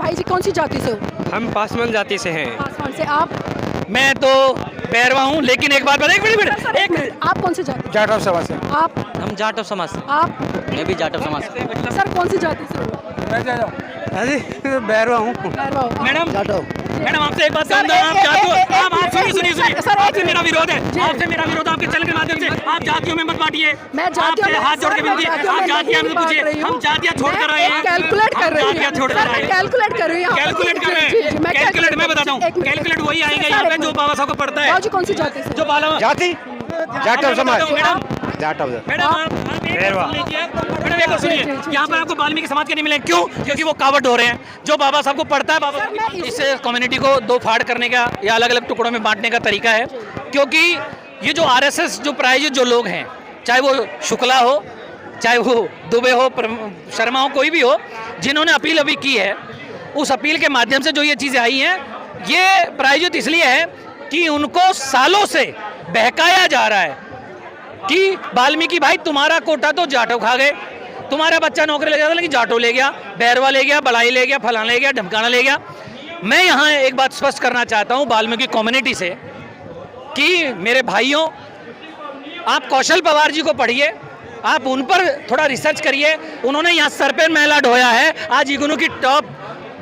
भाई जी कौन सी जाति से हो? हम पासवान जाति से हैं। पासवान से। आप? मैं तो बैरवा हूँ, लेकिन एक बात बता, एक मिनट सर, एक मिनट, आप कौन सी जाति? जाटव समाज से। आप? हम जाटव समाज से। आप? मैं भी जाटव समाज से। सर कौन सी जाति से हो? अरे बैरवा हूँ। बैरवा हो। मैडम जाटव। मैडम आपसे एक बात सर, कहूँगा, आप जातियों आप सुनिए सुनिए सर, सुनिए, सर, आपसे मेरा विरोध है, जी। आपसे मेरा विरोध है आपके चैनल के माध्यम से। आप जातियों में मत बांटिए। मैं जातियों आपसे में- हाथ जोड़ के सर, मैं विनती है, जातियों आप में जातियाँ नहीं मत पूछिए, बांट रही हूँ। हम जातियाँ छोड़ कर रहे हैं। कैलकुलेट कर रही हूँ। जातियाँ छोड़ कर सर, रहे मैं हैं। कैलकुलेट कर रही हूँ। कैलकुलेट कर रहे जी, जी, हैं। मैं कैलकुलेट मैं बताता हूँ, एक मिनट। कैलकुलेट वही आएगा सर, यहाँ एक पे जो मिनट। बाबा साहब को पढ़ता है, बाबूजी कौन सी जाति से? जो बाला जाति जाटव समाज। मैडम जाटव। मैडम आप एक बैरवा। बात सुन लीजिए। मैडम एक बात सुनिए, जी, जी, यहाँ पर आपको वाल्मीकि समाज के नहीं मिले, क्यों? क्योंकि वो कावड़ हो रहे हैं। जो बाबा साहब को पढ़ता है, बाबा सर, मैं साहब इस कम्युनिटी को दो फाड़ करने का या अलग अलग टुकड़ों में बांटने का तरीका है। क्योंकि ये जो आरएसएस जो प्रायोजित जो लोग हैं, चाहे वो शुक्ला हो, चाहे वो दुबे हो, शर्मा हो, कोई भी हो, जिन्होंने अपील अभी की है, उस अपील के माध्यम से जो ये चीज़ें आई हैं, ये प्रायोजित इसलिए है कि उनको सालों से बहकाया जा रहा है कि वाल्मीकि भाई तुम्हारा कोटा तो जाटव खा गए, तुम्हारा बच्चा नौकरी ले जाता लेकिन जाटव ले गया, बैरवा ले गया, बलाई ले गया, फलाना ले गया, ढमकाना ले गया। मैं यहाँ एक बात स्पष्ट करना चाहता हूँ वाल्मीकि कम्युनिटी से कि मेरे भाइयों, आप कौशल पवार जी को पढ़िए, आप उन पर थोड़ा रिसर्च करिए। उन्होंने यहाँ सर पे मैला ढोया है, आज इग्नू की टॉप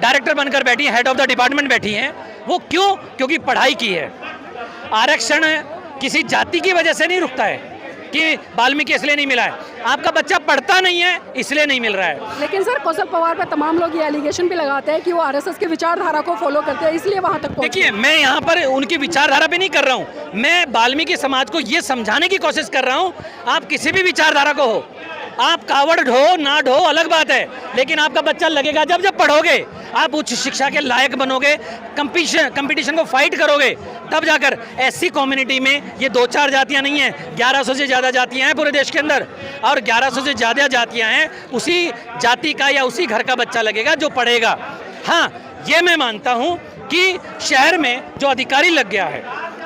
डायरेक्टर बनकर बैठी हैं, हेड ऑफ द डिपार्टमेंट बैठी हैं। वो क्यों? क्योंकि पढ़ाई की है। आरक्षण किसी जाति की वजह से नहीं रुकता है कि वाल्मीकि इसलिए नहीं मिला है, आपका बच्चा पढ़ता नहीं है इसलिए नहीं मिल रहा है। लेकिन सर कौशल पवार पर तमाम लोग ये एलिगेशन भी लगाते हैं कि वो आरएसएस की विचारधारा को फॉलो करते हैं, इसलिए वहां तक पहुंचे। देखिए, मैं यहाँ पर उनकी विचारधारा पे नहीं कर रहा हूँ, मैं वाल्मीकि समाज को ये समझाने की कोशिश कर रहा हूँ। आप किसी भी विचारधारा को हो, आप कावड़ ढो ना ढो अलग बात है, लेकिन आपका बच्चा लगेगा जब जब पढ़ोगे, आप उच्च शिक्षा के लायक बनोगे, कंपटीशन को फाइट करोगे, तब जाकर एससी कम्युनिटी में ये दो चार जातियां नहीं हैं, 1100 से ज़्यादा जातियां हैं पूरे देश के अंदर, और 1100 से ज़्यादा जातियां हैं, उसी जाति का या उसी घर का बच्चा लगेगा जो पढ़ेगा। हाँ, ये मैं मानता हूँ कि शहर में जो अधिकारी लग गया है,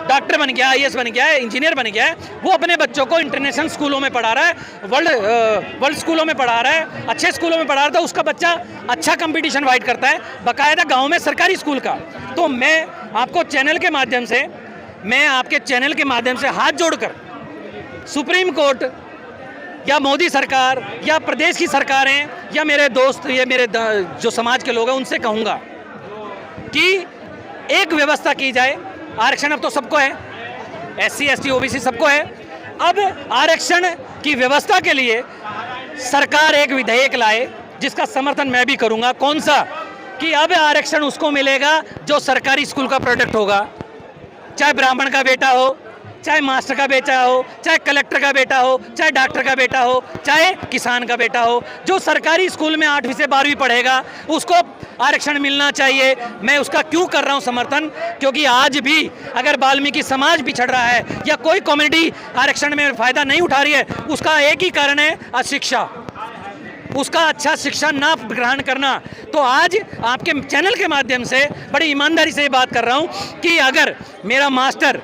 डॉक्टर बन गया, आईएएस बन गया है, इंजीनियर बन गया है, वो अपने बच्चों को इंटरनेशनल स्कूलों में पढ़ा रहा है, वर्ल्ड स्कूलों में पढ़ा रहा है, अच्छे स्कूलों में पढ़ा रहा है, तो उसका बच्चा अच्छा कंपटीशन फाइट करता है, बाकायदा गांव में सरकारी स्कूल का। तो मैं आपको चैनल के माध्यम से, मैं आपके चैनल के माध्यम से हाथ जोड़कर सुप्रीम कोर्ट या मोदी सरकार या प्रदेश की सरकारें या मेरे दोस्त, ये मेरे जो समाज के लोग हैं, उनसे कहूँगा कि एक व्यवस्था की जाए। आरक्षण अब तो सबको है, एससी एसटी ओबीसी सबको है। अब आरक्षण की व्यवस्था के लिए सरकार एक विधेयक लाए, जिसका समर्थन मैं भी करूंगा। कौन सा? कि अब आरक्षण उसको मिलेगा जो सरकारी स्कूल का प्रोडक्ट होगा, चाहे ब्राह्मण का बेटा हो, चाहे मास्टर का बेटा हो, चाहे कलेक्टर का बेटा हो, चाहे डॉक्टर का बेटा हो, चाहे किसान का बेटा हो, जो सरकारी स्कूल में 8वीं से 12वीं पढ़ेगा उसको आरक्षण मिलना चाहिए। मैं उसका क्यों कर रहा हूं समर्थन? क्योंकि आज भी अगर वाल्मीकि समाज पिछड़ रहा है या कोई कम्युनिटी आरक्षण में फ़ायदा नहीं उठा रही है, उसका एक ही कारण है, अशिक्षा, उसका अच्छा शिक्षा ना ग्रहण करना। तो आज आपके चैनल के माध्यम से बड़ी ईमानदारी से ये बात कर रहा हूँ कि अगर मेरा मास्टर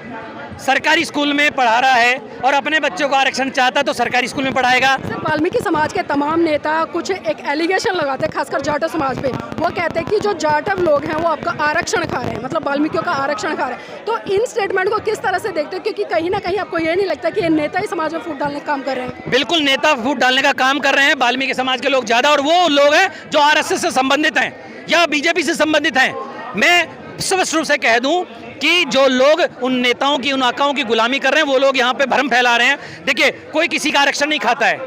सरकारी स्कूल में पढ़ा रहा है और अपने बच्चों को आरक्षण चाहता तो सरकारी स्कूल में पढ़ाएगा। सर वाल्मीकि समाज के तमाम नेता कुछ एक एलिगेशन लगाते हैं, खासकर जाटव समाज पे। वो कहते हैं कि जो जाटव लोग हैं वो आपका आरक्षण खा रहे हैं, मतलब वाल्मीकियों का आरक्षण खा रहे हैं। तो इन स्टेटमेंट को किस तरह से देखते हो? क्योंकि कहीं ना कहीं आपको ये नहीं लगता कि ये नेता ही समाज में फूट डालने का काम कर रहे हैं? बिल्कुल, नेता फूट डालने का काम कर रहे हैं, वाल्मीकि समाज के लोग ज़्यादा, और वो लोग हैं जो आरएसएस से संबंधित हैं या बीजेपी से संबंधित हैं। मैं स्पष्ट रूप से कह दूं कि जो लोग उन नेताओं की, उन आकाओं की गुलामी कर रहे हैं, वो लोग यहाँ पे भ्रम फैला रहे हैं। देखिए, कोई किसी का आरक्षण नहीं खाता है,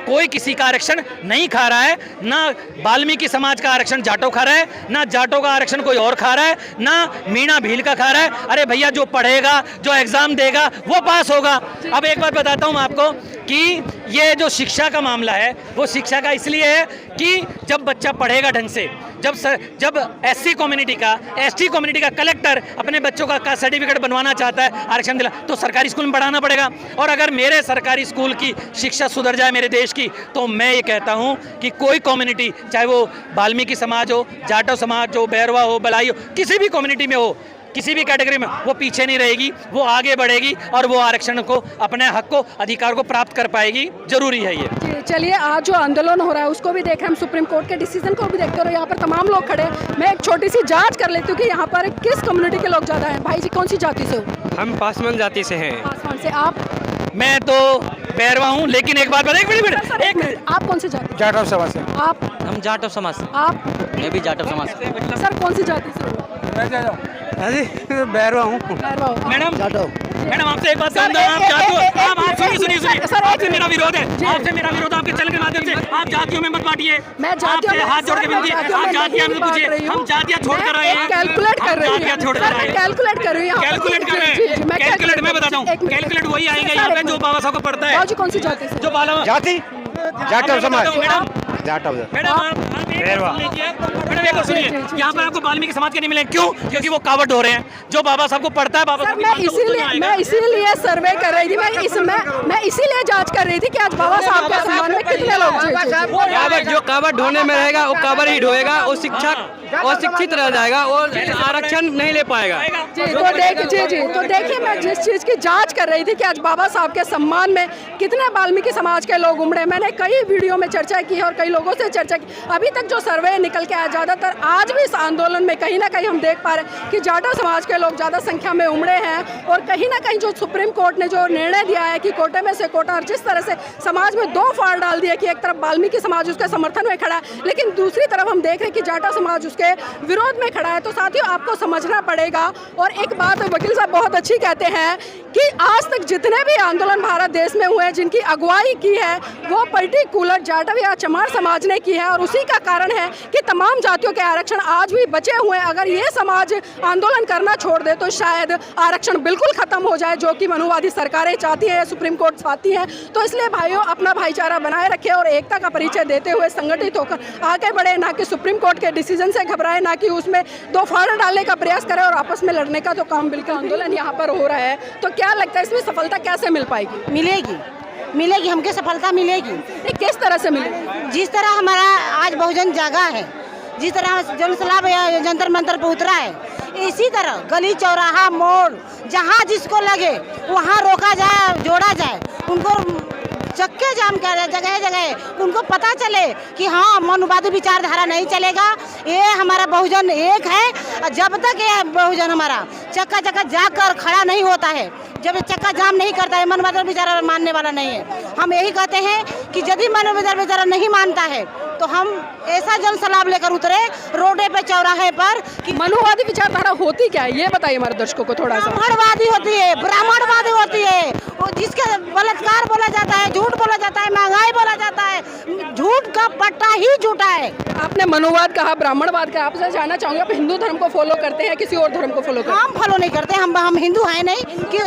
कोई किसी का आरक्षण नहीं खा रहा है। ना वाल्मीकि समाज का आरक्षण जाटव खा रहा है, ना जाटव का आरक्षण कोई और खा रहा है, ना मीणा भील का खा रहा है। अरे भैया, जो पढ़ेगा, जो एग्जाम देगा, वो पास होगा। अब एक बात बताता हूँ आपको कि ये जो शिक्षा का मामला है, वो शिक्षा का इसलिए है कि जब बच्चा पढ़ेगा ढंग से, जब एससी कम्युनिटी का, एसटी कम्युनिटी का कलेक्टर अपने बच्चों का सर्टिफिकेट बनवाना चाहता है, आरक्षण दिला, तो सरकारी स्कूल में पढ़ाना पड़ेगा। और अगर मेरे सरकारी स्कूल की शिक्षा सुधर जाए मेरे देश की, तो मैं ये कहता हूँ कि कोई कम्युनिटी, चाहे वो वाल्मीकि समाज हो, जाटव समाज हो, बैरवा हो, बलाई हो, किसी भी कम्युनिटी में हो, किसी भी कैटेगरी में वो पीछे नहीं रहेगी, वो आगे बढ़ेगी और वो आरक्षण को, अपने हक को, अधिकार को प्राप्त कर पाएगी। जरूरी है ये। जी, चलिए आज जो आंदोलन हो रहा है उसको भी देख रहे हैं हम, सुप्रीम कोर्ट के डिसीजन को भी देखते हैं और यहाँ पर तमाम लोग खड़े हैं। मैं एक छोटी सी जांच कर लेती हूँ कि यहाँ पर किस कम्युनिटी के लोग ज़्यादा हैं। भाई जी कौन सी जाति से हो? हम पासवान जाति से हैं। आसमान से। आप? मैं तो बैरवा हूँ, लेकिन एक बात बता, एक मिनट, एक मिनट, आप कौन सी जाति? जाटव समाज से। आप? हम जाटव समाज से। आप? मैं भी जाटव समाज से। सर कौन सी जाति से हो? अरे बैरवा हूँ। भैरवा हो। मैडम, जाटव। मैडम आपसे एक बात सर, जानता हूँ, आप जातियों, आप सुनिए सुनिए सर, सुनिए, आपसे एक मेरा विरोध है, जी। आपसे मेरा विरोध, आपके चैनल के माध्यम से आप जातियों में मत बांटिए। मैं जातियों आपसे में- हाथ जोड़ के सर, विनती है, मैं आप जातियों जातियाँ में मत नहीं पूछिए, बांट रही हूँ। हम जातियाँ छोड़ कर रहे हैं, कैलकुलेट कर रही जातियाँ छोड़ कर रहे हैं, कैलकुलेट कर रही हूँ। कैलकुलेट कर रहे हैं, कैलकुलेट मैं बताता हूँ, कैलकुलेट वही आएंगे यहाँ पे जो बाबा साहब को पढ़ता है, जी कौन सी जाति से? जो बाला जाति जाटव समाज। मैडम, जाटव। मैडम आप एक बात सुन लीजिए, मैडम एक बात सुनिए, जी, यहाँ पर आपको वाल्मीकि समाज के नहीं मिले, क्यों? क्योंकि वो कावड़ हो रहे हैं, जो बाबा साहब को पढ़ता है, बाबा सर साहब की मैं बात तो उसको नहीं इसीलिए आएगा। सर्वे कर रही थी, मैं इसीलिए जांच कर रही थी कि आज बाबा साहब के सम्मान में कितने लोग कावड़ जो कावड़ ढोने में रहेगा वो कावड़ ही ढोएगा, वो शिक्षित रह जाएगा, वो आरक्षण नहीं ले पाएगा। जी तो देखिए मैं जिस चीज़ की जांच कर रही थी कि आज बाबा साहब के सम्मान में कितने वाल्मीकि समाज के लोग उमड़े, मैंने कई वीडियो में चर्चा की है और कई लोगों से चर्चा की। अभी तक जो सर्वे निकल के आया, ज़्यादातर आज भी इस आंदोलन में कहीं ना कहीं हम देख पा रहे हैं कि जाटव समाज के लोग ज़्यादा संख्या में उमड़े हैं और कहीं ना कहीं जो सुप्रीम कोर्ट ने जो निर्णय दिया है कि कोटे में से कोटा, और जिस तरह से समाज में दो फाड़ डाल दिया कि एक तरफ वाल्मीकि समाज उसके समर्थन में खड़ा है, लेकिन दूसरी तरफ हम देख रहे हैं कि जाटव समाज उसके विरोध में खड़ा है। तो साथियों आपको समझना पड़ेगा। और एक बात वकील साहब बहुत अच्छी कहते हैं कि आज तक जितने भी आंदोलन भारत देश में हुए हैं जिनकी अगुवाई की है वो पर्टिकुलर जाटव या चमार समाज ने की है और उसी का कारण है कि तमाम जातियों के आरक्षण आज भी बचे हुए हैं। अगर ये समाज आंदोलन करना छोड़ दे तो शायद आरक्षण बिल्कुल खत्म हो जाए, जो कि मनुवादी सरकारें चाहती हैं, सुप्रीम कोर्ट चाहती है। तो इसलिए भाइयों अपना भाईचारा बनाए रखें और एकता का परिचय देते हुए संगठित होकर आगे बढ़े, ना कि सुप्रीम कोर्ट के डिसीजन से घबराए, ना कि उसमें दो फाड़ डालने का प्रयास करें और आपस में लड़ने का तो काम बिल्कुल आंदोलन यहाँ पर हो रहा है। तो क्या लगता है इसमें सफलता कैसे मिल पाएगी? मिलेगी हमको सफलता मिलेगी। ये किस तरह से मिलेगी? जिस तरह हमारा आज बहुजन जागा है, जिस तरह जनसलाब या जंतर मंतर पे उतरा है, इसी तरह गली चौराहा मोड़ जहाँ जिसको लगे वहाँ रोका जाए, जोड़ा जाए, उनको चक्के जाम कर जगह जगह उनको पता चले कि हाँ मनुवादी विचारधारा नहीं चलेगा, ये हमारा बहुजन एक है। जब तक ये बहुजन हमारा चक्का चक्का जाकर खड़ा नहीं होता है, जब चक्का जाम नहीं करता है, मनुवादी विचार मानने वाला नहीं है। हम यही कहते हैं कि यदि मनुवादी विचार नहीं मानता है तो हम ऐसा जन सलाब लेकर उतरे रोडे पे चौराहे पर कि मनुवादी विचारधारा होती क्या है ये बताइए हमारे दर्शकों को थोड़ा सा। ब्राह्मणवादी होती है, ब्राह्मणवादी होती है, वो जिसके बलात्कार बोला जाता है, झूठ बोला जाता है, महंगाई बोला जाता है, झूठ का पट्टा ही झूठा है। आपने मनुवाद कहा, ब्राह्मणवाद कहा, आपसे जानना चाहूंगा आप हिंदू धर्म को फॉलो करते हैं किसी और धर्म को फॉलो करते हैं? हम फॉलो नहीं करते, हम हिंदू हैं नहीं कि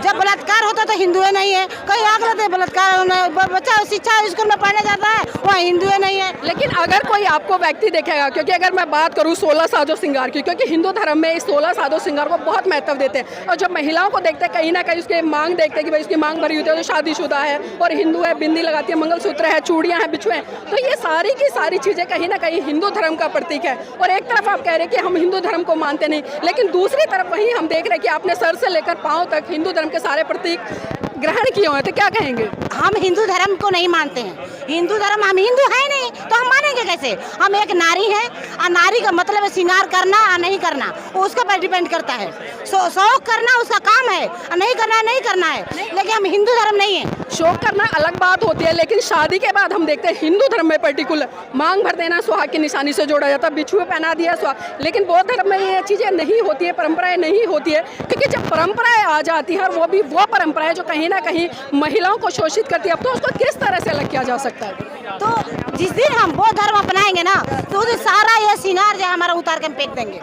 जब बलात्कार होता तो हिंदू है नहीं है, कहीं आग लगते बलात्कार, बच्चा शिक्षा स्कूल में पढ़ने जाता है वहाँ हिंदू है नहीं है। लेकिन अगर कोई आपको व्यक्ति देखेगा, क्योंकि अगर मैं बात करूं 16 साजो श्रृंगार की, क्योंकि हिंदू धर्म में इस 16 साजो श्रृंगार को बहुत महत्व देते हैं और जब महिलाओं को देखते हैं कहीं ना कहीं उसके मांग देखते हैं कि भाई उसकी मांग भरी होती है, तो शादीशुदा है और हिंदू है, बिंदी लगाती है, मंगलसूत्र है, चूड़ियाँ हैं, बिछुए हैं, तो ये सारी की सारी चीज़ें कहीं ना कहीं हिंदू धर्म का प्रतीक है। और एक तरफ आप कह रहे हैं कि हम हिंदू धर्म को मानते नहीं, लेकिन दूसरी तरफ वहीं हम देख रहे हैं कि आपने सर से लेकर पाँव तक हिंदू धर्म के सारे प्रतीक ग्रहण किए हुए हैं, तो क्या कहेंगे? हम हिंदू धर्म को नहीं मानते हैं, हिंदू धर्म, हम हिंदू है नहीं तो हम मानेंगे कैसे? हम एक नारी हैं और नारी का मतलब है श्रृंगार करना और नहीं करना, वो उसके पर डिपेंड करता है। शौक करना उसका काम है और नहीं करना नहीं करना है, लेकिन हम हिंदू धर्म नहीं है। शौक करना अलग बात होती है, लेकिन शादी के बाद हम देखते हैं हिंदू धर्म में पर्टिकुलर मांग भर देना सुहाग की निशानी से जोड़ा जाता है, बिछुए पहना दिया सुहाग। लेकिन बौद्ध धर्म में ये चीज़ें नहीं होती है, परंपराएं नहीं होती है, क्योंकि जब परंपराएं आ जाती है वो भी वो परंपराएं जो कहीं ना कहीं महिलाओं को शोषित करती है, अब तो उसको किस तरह से अलग किया जा सकता है? तो जिस दिन हम बौद्ध धर्म अपनाएंगे ना तो उस दिन सारा ये श्रृंगार जो है हमारा उतार के हम फेंक देंगे।